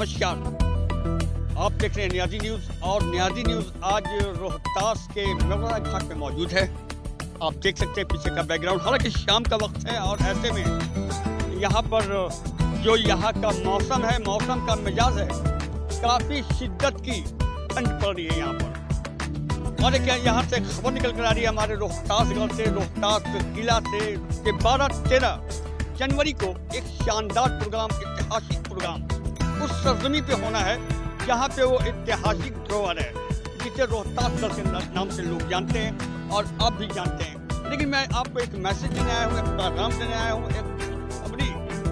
नमस्कार, आप देख रहे हैं नियाज़ी न्यूज़ और नियाज़ी न्यूज़ आज रोहतास के मेमोरा घाट में मौजूद है। आप देख सकते हैं पीछे का बैकग्राउंड, हालांकि शाम का वक्त है और ऐसे में यहाँ पर जो यहाँ का मौसम है, मौसम का मिजाज है, काफ़ी शिद्दत की ठंड पड़ रही है यहाँ पर। और एक यहाँ से खबर निकल कर आ रही है हमारे रोहतासगढ़ से, रोहतास किला से कि 12-13 जनवरी को एक शानदार प्रोग्राम, ऐतिहासिक प्रोग्राम उस सरजमी पे होना है जहाँ पे वो ऐतिहासिक धरोहर है जिसे रोहतासगढ़ के नाम से लोग जानते हैं और आप भी जानते हैं। लेकिन मैं आपको एक मैसेज देने आया हूँ, एक पैगाम देने आया हूँ, एक खबरी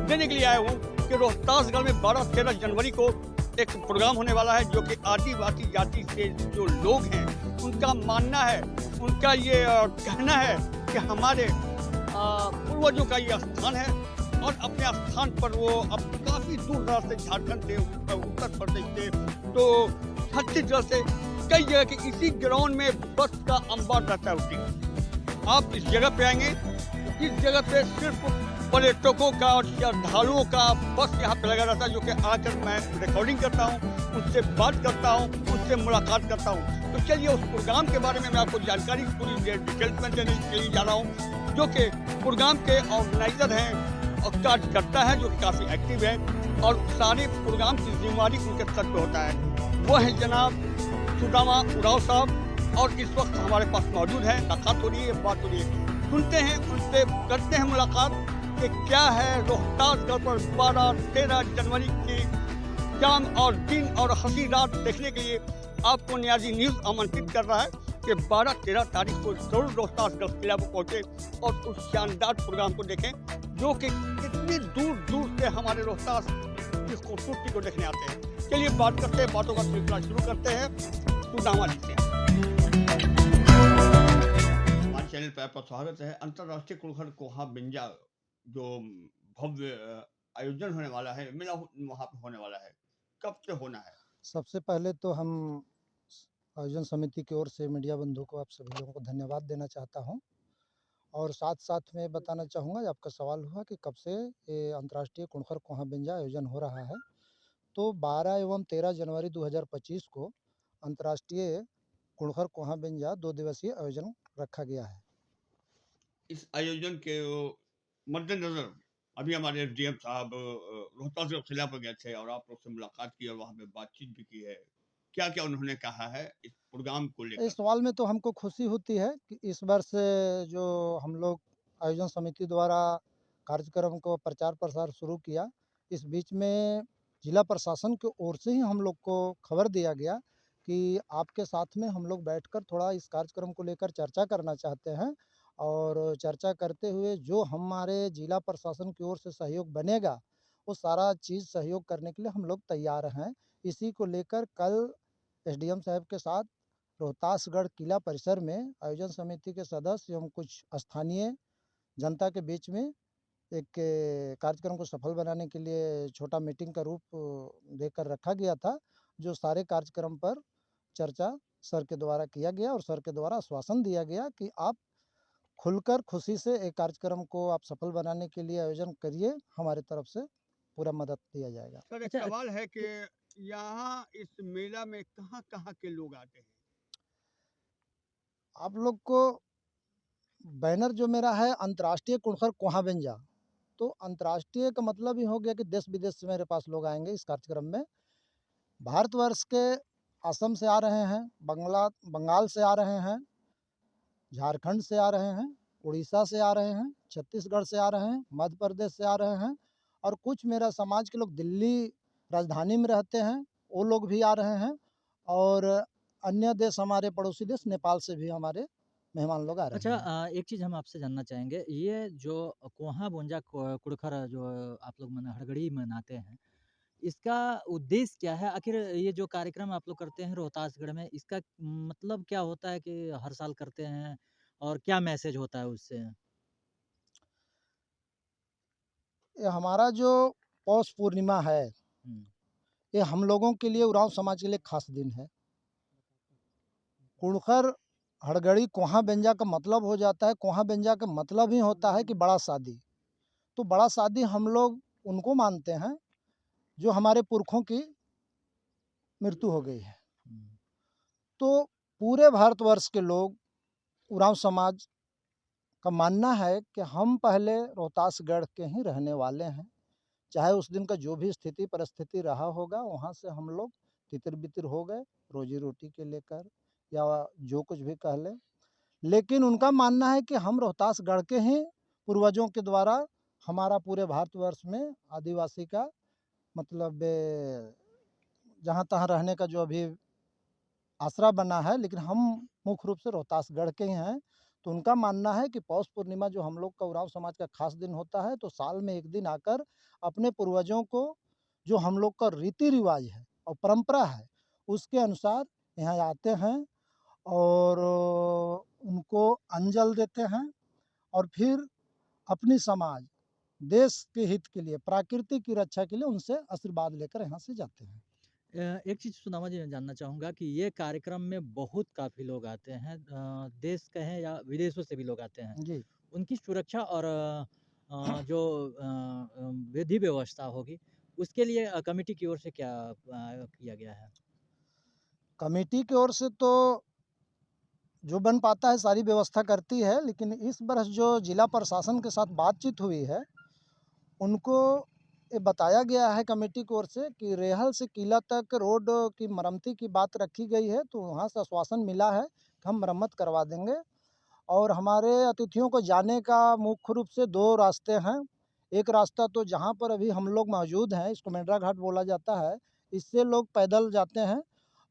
देने के लिए आया हूँ कि रोहतासगढ़ में 12-13 जनवरी को एक प्रोग्राम होने वाला है जो कि आदिवासी जाति से जो लोग हैं उनका मानना है, उनका ये कहना है कि हमारे पूर्वजों का ये स्थान है और अपने स्थान पर वो अब काफ़ी दूर दराज से, झारखंड से, उत्तर प्रदेश से, तो छत्तीसगढ़ से कई जगह के इसी ग्राउंड में बस का अंबार रहता है उसी। आप इस जगह पे आएंगे, इस जगह पे सिर्फ पर्यटकों का और श्रद्धालुओं का बस यहाँ पे लगा रहता है जो कि आकर मैं रिकॉर्डिंग करता हूँ, उनसे बात करता हूँ, उनसे मुलाकात करता हूँ। तो चलिए उस प्रोग्राम के बारे में मैं आपको जानकारी पूरी डिटेल्स में देने के लिए जा रहा हूँ, जो कि प्रोग्राम के ऑर्गेनाइजर हैं और कार्यकर्ता है जो कि काफ़ी एक्टिव है और सारे प्रोग्राम की जिम्मेदारी उनके सर पे होता है। वो है जनाब सुदामा उराव साहब और इस वक्त हमारे पास मौजूद है। मुलाकात हो रही है, बात हो रही है, सुनते हैं उनसे, करते हैं मुलाकात कि क्या है रोहतासगढ़ पर 12-13 जनवरी की शाम और दिन और हंसी रात देखने के लिए आपको नियाज़ी न्यूज़ आमंत्रित कर रहा है कि 12-13 तारीख को जरूर रोहतासगढ़ किला को पहुँचे और उस शानदार प्रोग्राम को देखें जो कि कितनी दूर दूर से हमारे रोहतास की खूबसूरती को देखने आते हैं। चलिए बात करते हैं, बातों का सिलसिला शुरू करते हैं सुदामा जी से। हमारे चैनल पर आपका स्वागत है। अंतर्राष्ट्रीय कुड़खर कोहा बिंजा जो भव्य आयोजन होने वाला है, मेला वहाँ पे होने वाला है, कब से होना है? सबसे पहले तो हम आयोजन समिति की ओर से मीडिया बंधु को, आप सभी लोगों को धन्यवाद देना चाहता हूं और साथ साथ में बताना चाहूँगा, आपका सवाल हुआ कि कब से ये अंतर्राष्ट्रीय कुड़खर कोहा बिंजा आयोजन हो रहा है। तो 12 एवं 13 जनवरी 2025 को अंतर्राष्ट्रीय कुड़खर कोहा बिंजा 2 दिवसीय आयोजन रखा गया है। इस आयोजन के मद्देनजर अभी हमारे एसडीएम साहब रोहतास किला पर गए थे और आप लोग से मुलाकात की और वहाँ पे बातचीत भी की है। क्या क्या उन्होंने कहा है इस प्रोग्राम को लेकर? इस सवाल में तो हमको खुशी होती है कि इस वर्ष जो हम लोग आयोजन समिति द्वारा कार्यक्रम को प्रचार प्रसार शुरू किया, इस बीच में जिला प्रशासन की ओर से ही हम लोग को खबर दिया गया कि आपके साथ में हम लोग बैठकर थोड़ा इस कार्यक्रम को लेकर चर्चा करना चाहते हैं और चर्चा करते हुए जो हमारे जिला प्रशासन की ओर से सहयोग बनेगा वो सारा चीज़ सहयोग करने के लिए हम लोग तैयार हैं। इसी को लेकर कल एसडीएम साहब के साथ रोहतासगढ़ किला परिसर में आयोजन समिति के सदस्य एवं कुछ स्थानीय जनता के बीच में एक कार्यक्रम को सफल बनाने के लिए छोटा मीटिंग का रूप देकर रखा गया था, जो सारे कार्यक्रम पर चर्चा सर के द्वारा किया गया और सर के द्वारा आश्वासन दिया गया कि आप खुलकर खुशी से एक कार्यक्रम को आप सफल बनाने के लिए आयोजन करिए, हमारी तरफ से पूरा मदद दिया जाएगा। सर एक सवाल है कि यहाँ इस मेला में कहाँ के लोग आते हैं? आप लोग को बैनर जो मेरा है अंतर्राष्ट्रीय कुड़खर कोहा बिंजा, तो अंतर्राष्ट्रीय का मतलब ही हो गया कि देश विदेश से मेरे पास लोग आएंगे इस कार्यक्रम में। भारतवर्ष के असम से आ रहे हैं, बंगाल से आ रहे हैं, झारखंड से आ रहे हैं, उड़ीसा से आ रहे हैं, छत्तीसगढ़ से आ रहे हैं, मध्य प्रदेश से आ रहे हैं और कुछ मेरा समाज के लोग दिल्ली राजधानी में रहते हैं, वो लोग भी आ रहे हैं और अन्य देश, हमारे पड़ोसी देश नेपाल से भी हमारे मेहमान लोग आ रहे हैं। अच्छा, एक चीज़ हम आपसे जानना चाहेंगे, ये जो कोहा बोंजा कुड़खर जो आप लोग हड़गड़ी मनाते हैं, इसका उद्देश्य क्या है? आखिर ये जो कार्यक्रम आप लोग करते हैं रोहतासगढ़ में, इसका मतलब क्या होता है कि हर साल करते हैं और क्या मैसेज होता है उससे? ये हमारा जो पौष पूर्णिमा है, हुँ। ये हम लोगों के लिए, उरांव समाज के लिए खास दिन है। कुड़खर हड़गड़ी कोहा बेंजा का मतलब हो जाता है, कोहा बेंजा का मतलब ही होता है कि बड़ा शादी। तो बड़ा शादी हम लोग उनको मानते हैं जो हमारे पुरखों की मृत्यु हो गई है। हुँ। तो पूरे भारतवर्ष के लोग, उरांव समाज का मानना है कि हम पहले रोहतासगढ़ के ही रहने वाले हैं। चाहे उस दिन का जो भी स्थिति परिस्थिति रहा होगा, वहाँ से हम लोग तितर-बितर हो गए, रोजी-रोटी के लेकर या जो कुछ भी कह लें। लेकिन उनका मानना है कि हम रोहतासगढ़ के ही पूर्वजों के द्वारा हमारा पूरे भारतवर्ष में आदिवासी का मतलब जहाँ-तहाँ रहने का जो अभी आसरा बना है, लेकिन हम मुख्य रूप से रोहतासगढ़ के ही हैं। तो उनका मानना है कि पौष पूर्णिमा जो हम लोग का उरांव समाज का खास दिन होता है, तो साल में एक दिन आकर अपने पूर्वजों को जो हम लोग का रीति-रिवाज है और परंपरा है, उसके अनुसार यहाँ आते हैं और उनको अंजल देते हैं और फिर अपनी समाज, देश के हित के लिए, प्रकृति की रक्षा के लिए उनसे आशीर्वाद लेकर यहाँ से जाते हैं। एक चीज़ सुदामा जी मैं जानना चाहूँगा कि ये कार्यक्रम में बहुत काफ़ी लोग आते हैं, देश के हैं या विदेशों से भी लोग आते हैं। जी। उनकी सुरक्षा और जो विधि व्यवस्था होगी, उसके लिए कमिटी की ओर से क्या किया गया है? कमेटी की ओर से तो जो बन पाता है सारी व्यवस्था करती है, लेकिन इस बरस जो जिला प्रशासन के साथ बातचीत हुई है, उनको ये बताया गया है कमेटी की ओर से कि रेहल से किला तक रोड की मरम्मती की बात रखी गई है, तो वहाँ से आश्वासन मिला है कि हम मरम्मत करवा देंगे। और हमारे अतिथियों को जाने का मुख्य रूप से 2 रास्ते हैं। एक रास्ता तो जहाँ पर अभी हम लोग मौजूद हैं, इसको मेंढरा घाट बोला जाता है, इससे लोग पैदल जाते हैं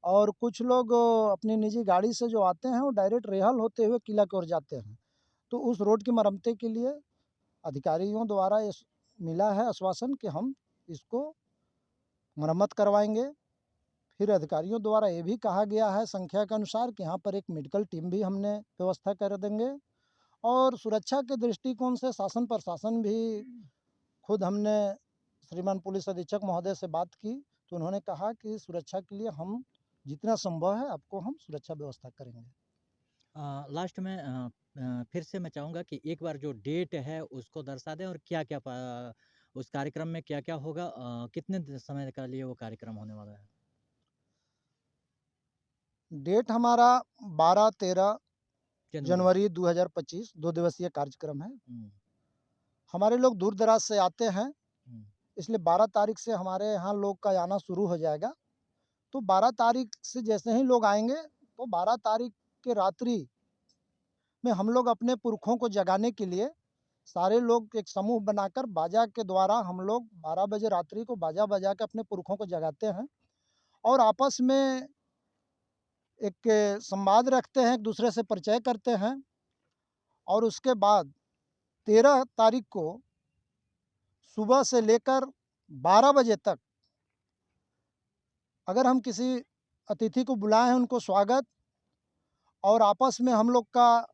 और कुछ लोग अपनी निजी गाड़ी से जो आते हैं, वो डायरेक्ट रेहल होते हुए किला की ओर जाते हैं। तो उस रोड की मरम्मती के लिए अधिकारियों द्वारा मिला है आश्वासन कि हम इसको मरम्मत करवाएँगे। फिर अधिकारियों द्वारा ये भी कहा गया है संख्या के अनुसार कि यहाँ पर एक मेडिकल टीम भी हमने व्यवस्था कर देंगे और सुरक्षा के दृष्टिकोण से शासन प्रशासन भी खुद हमने श्रीमान पुलिस अधीक्षक महोदय से बात की, तो उन्होंने कहा कि सुरक्षा के लिए हम जितना संभव है आपको हम सुरक्षा व्यवस्था करेंगे। लास्ट में फिर से मैं चाहूँगा कि एक बार जो डेट है उसको दर्शा दें और क्या-क्या उस कार्यक्रम में क्या-क्या होगा, कितने समय के लिए वो कार्यक्रम होने वाला है? डेट हमारा 12-13 जनवरी। जनवरी 2025 2 दिवसीय कार्यक्रम है। हुँ, हमारे लोग दूर-दराज से आते हैं, हुँ, इसलिए 12 तारीख से हमारे यहाँ लोग का आना शुरू हो जाएगा। तो 12 तारीख से जैसे ही लोग आएँगे, तो 12 तारीख के रात्रि में हम लोग अपने पुरखों को जगाने के लिए सारे लोग एक समूह बनाकर बाजा के द्वारा हम लोग 12 बजे रात्रि को बाजा बजा के अपने पुरखों को जगाते हैं और आपस में एक संवाद रखते हैं, एक दूसरे से परिचय करते हैं और उसके बाद 13 तारीख को सुबह से लेकर 12 बजे तक अगर हम किसी अतिथि को बुलाए हैं उनको स्वागत और आपस में हम लोग का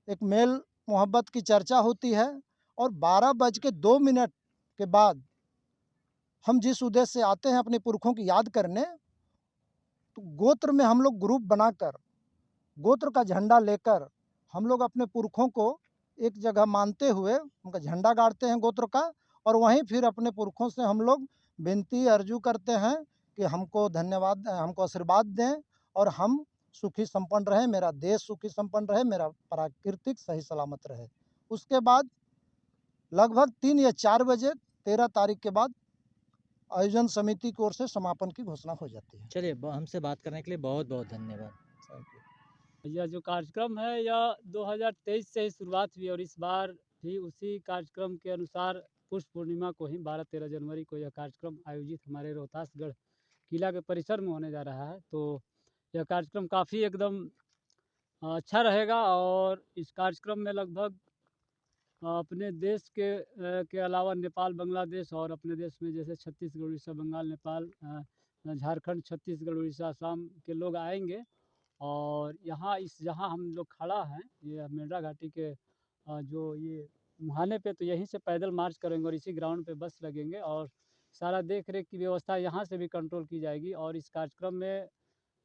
एक मेल मोहब्बत की चर्चा होती है और 12 बज के 2 मिनट के बाद हम जिस उद्देश्य से आते हैं अपने पुरखों की याद करने, तो गोत्र में हम लोग ग्रुप बनाकर गोत्र का झंडा लेकर हम लोग अपने पुरखों को एक जगह मानते हुए उनका झंडा गाड़ते हैं गोत्र का और वहीं फिर अपने पुरखों से हम लोग विनती अर्जू करते हैं कि हमको धन्यवाद हमको आशीर्वाद दें और हम सुखी संपन्न रहें, मेरा देश सुखी संपन्न रहे, मेरा प्राकृतिक सही सलामत रहे। उसके बाद लगभग 3 या 4 बजे 13 तारीख के बाद आयोजन समिति की ओर से समापन की घोषणा हो जाती है। चलिए हमसे बात करने के लिए बहुत-बहुत धन्यवाद। Thank you. यह जो कार्यक्रम है यह 2023 से ही शुरुआत हुई और इस बार भी उसी कार्यक्रम के अनुसार पुष्प पूर्णिमा को ही 12-13 जनवरी को यह कार्यक्रम आयोजित हमारे रोहतासगढ़ किला के परिसर में होने जा रहा है। तो यह कार्यक्रम काफ़ी एकदम अच्छा रहेगा और इस कार्यक्रम में लगभग अपने देश के अलावा नेपाल, बांग्लादेश और अपने देश में जैसे छत्तीसगढ़, उड़ीसा, बंगाल, नेपाल, झारखंड, छत्तीसगढ़, उड़ीसा, असम के लोग आएंगे और यहाँ जहाँ हम लोग खड़ा हैं ये मेंढरा घाटी के जो ये मुहाने पे, तो यहीं से पैदल मार्च करेंगे और इसी ग्राउंड पे बस लगेंगे और सारा देख रेख की व्यवस्था यहाँ से भी कंट्रोल की जाएगी और इस कार्यक्रम में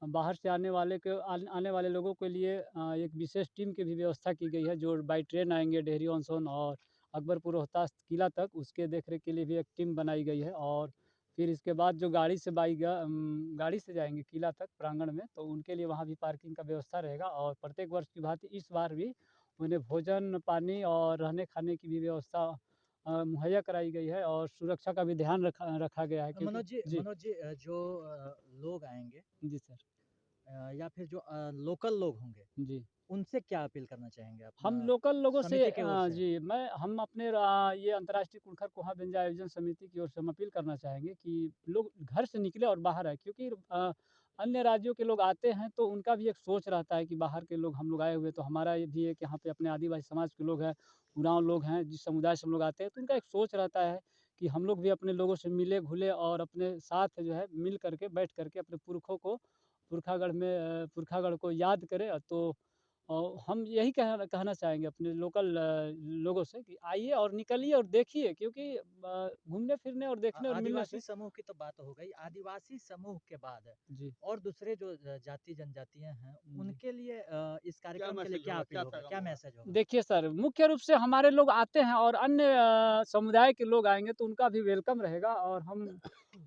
बाहर से आने वाले लोगों के लिए एक विशेष टीम की भी व्यवस्था की गई है जो बाई ट्रेन आएंगे डेहरी ऑन सोन और अकबरपुर रोहतास किला तक, उसके देख रेख के लिए भी एक टीम बनाई गई है और फिर इसके बाद जो गाड़ी से जाएंगे किला तक प्रांगण में, तो उनके लिए वहाँ भी पार्किंग का व्यवस्था रहेगा। और प्रत्येक वर्ष की भांति इस बार भी उन्हें भोजन पानी और रहने खाने की भी व्यवस्था मुहैया कराई गई है, और सुरक्षा का भी ध्यान रखा गया है, क्योंकि मनोज जी जो लोग आएंगे जी सर। या फिर जो लोकल लोग होंगे जी, उनसे क्या अपील करना चाहेंगे हम अपना लोकल लोगों से समिति की ओर से? जी, हम अपने ये अंतर्राष्ट्रीय कुड़खर कोहा व्यंजन आयोजन समिति की ओर से हम अपील करना चाहेंगे कि लोग घर से निकले और बाहर आए, क्योंकि अन्य राज्यों के लोग आते हैं तो उनका भी एक सोच रहता है कि बाहर के लोग हम लोग आए हुए, तो हमारा ये भी है कि यहाँ पे अपने आदिवासी समाज के लोग हैं, उरांव लोग हैं, जिस समुदाय से हम लोग आते हैं, तो उनका एक सोच रहता है कि हम लोग भी अपने लोगों से मिले घुले और अपने साथ जो है मिल करके बैठ करके अपने पुरखों को पुरखागढ़ को याद करें। तो हम यही कहना चाहेंगे अपने लोकल लोगों से कि आइए और निकलिए और देखिए, क्योंकि घूमने फिरने और देखने और मिलने आदिवासी से समूह की तो बात हो गई। आदिवासी समूह के बाद जी और दूसरे जो जाति जनजातियां हैं उनके लिए इस कार्यक्रम के लिए मैसेज क्या होगा, अपील क्या होगा, पैगाम क्या होगा? मैसेज होगा? देखिए सर, मुख्य रूप से हमारे लोग आते हैं और अन्य समुदाय के लोग आएंगे तो उनका भी वेलकम रहेगा, और हम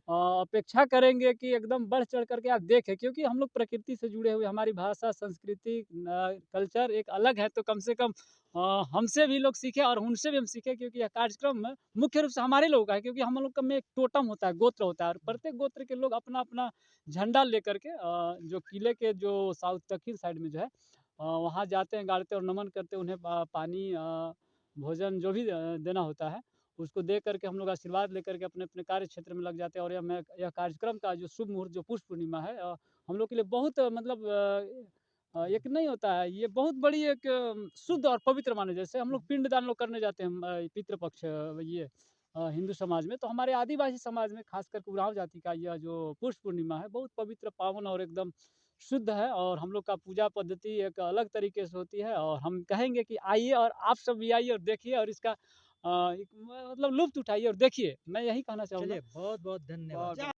अपेक्षा करेंगे कि एकदम बढ़ चढ़ करके आप देखें, क्योंकि हम लोग प्रकृति से जुड़े हुए, हमारी भाषा संस्कृति कल्चर एक अलग है, तो कम से कम हमसे भी लोग सीखें और उनसे भी हम सीखें, क्योंकि यह कार्यक्रम में मुख्य रूप से हमारे लोगों का है, क्योंकि हम लोग का में एक टोटम होता है, गोत्र होता है, और प्रत्येक गोत्र के लोग अपना अपना झंडा लेकर के जो किले के जो साउथ दक्षिण साइड में जो है वहाँ जाते हैं, गाड़ते और नमन करते, उन्हें पानी भोजन जो भी देना होता है उसको दे करके हम लोग आशीर्वाद लेकर के अपने अपने कार्य क्षेत्र में लग जाते हैं। और यह कार्यक्रम का जो शुभ मुहूर्त जो पुष्प पूर्णिमा है हम लोग के लिए बहुत मतलब एक नहीं होता है, ये बहुत बड़ी एक शुद्ध और पवित्र माने, जैसे हम लोग पिंडदान लोग करने जाते हैं पितृपक्ष ये हिंदू समाज में, तो हमारे आदिवासी समाज में खास करके उरांव जाति का यह जो पुष्प पूर्णिमा है बहुत पवित्र पावन और एकदम शुद्ध है, और हम लोग का पूजा पद्धति एक अलग तरीके से होती है। और हम कहेंगे कि आइए और आप सब भी आइए और देखिए और इसका मतलब लुत्फ उठाइए और देखिए, मैं यही कहना चाहूँगा। चलिए बहुत बहुत धन्यवाद।